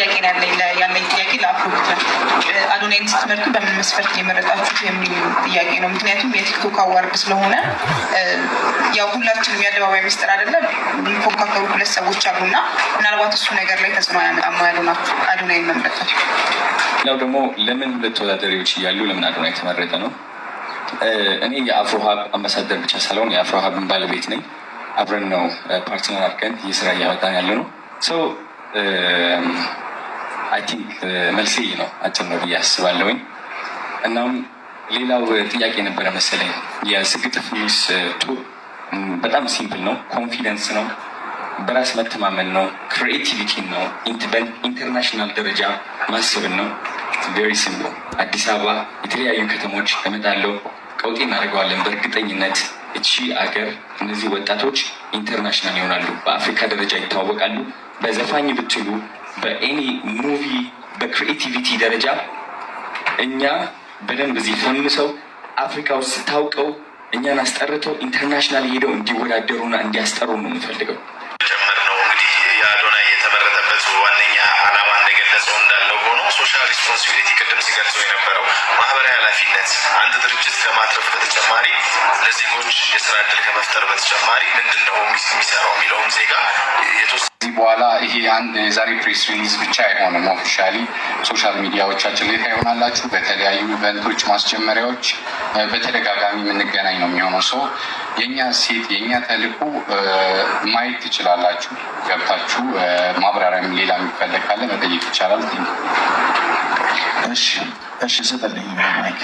ጥያቄ ያለኝ ጥያቄ ለአፍሮቢት አዶናይን ስትመርጡ በምን መስፈርት የመረጣችሁት የሚል ጥያቄ ነው። ምክንያቱም የቲክቶክ አዋርድ ስለሆነ ያው ሁላችንም የአደባባይ ሚስጥር አይደለም የሚፎካከሩ ሁለት ሰዎች አሉና ምናልባት እሱ ነገር ላይ ተጽዕኖ ያመጣማ ያሉ ናቸው አዶናይን መምረጣችሁ። ያው ደግሞ ለምን ሁለት ተወዳዳሪዎች እያሉ ለምን አዶናይ ተመረጠ ነው። እኔ የአፍሮ ሀብ አምባሳደር ብቻ ሳልሆን የአፍሮ ሀብን ባለቤት ነኝ። አብረን ነው ፓርትነር አድርገን የስራ እያመጣን ያለ ነው። ሰው አይ ቲንክ መልሴ ነው አጭር ነው ብዬ አስባለሁኝ። እናም ሌላው ጥያቄ ነበረ መሰለኝ የስግጥፍ ኒውስ ቱር በጣም ሲምፕል ነው። ኮንፊደንስ ነው፣ በራስ መተማመን ነው፣ ክሪኤቲቪቲ ነው፣ ኢንተርናሽናል ደረጃ ማሰብን ነው። ቬሪ ሲምፕል። አዲስ አበባ የተለያዩ ከተሞች እመጣለሁ፣ ቀውጤ እናደርገዋለን። በእርግጠኝነት እቺ አገር እነዚህ ወጣቶች ኢንተርናሽናል ይሆናሉ፣ በአፍሪካ ደረጃ ይታወቃሉ። በዘፋኝ ብትሉ በኤኒ ሙቪ በክሪኤቲቪቲ ደረጃ እኛ በደንብ እዚህ ፈምሰው አፍሪካ ውስጥ ታውቀው እኛን አስጠርተው ኢንተርናሽናል ሄደው እንዲወዳደሩና እንዲያስጠሩ ነው የምፈልገው። ጀመር ነው እንግዲህ የአዶናይ የተመረጠበት ዋነኛ ዓላማ እንደገለጸው እንዳለው ሆኖ ሶሻል ሪስፖንሲቢሊቲ ቅድም ሲገልጸው የነበረው ማህበራዊ ኃላፊነት አንድ ድርጅት ከማትረፍ በተጨማሪ ለዜጎች የስራ እድል ከመፍጠር በተጨማሪ ምንድን ነው የሚሰራው የሚለውም ዜጋ ከዚህ በኋላ ይሄ አንድ የዛሬ ፕሬስ ሪሊዝ ብቻ አይሆንም። ኦፊሻሊ ሶሻል ሚዲያዎቻችን ላይ ታይሆናላችሁ። በተለያዩ ኢቨንቶች ማስጀመሪያዎች በተደጋጋሚ የምንገናኝ ነው የሚሆነው። ሰው የእኛ ሴት የእኛ ተልዕኮ ማየት ትችላላችሁ። ገብታችሁ ማብራሪያም ሌላ የሚፈለግ ካለ መጠየቅ ይቻላል። እሺ ስጠልኝ ማይክ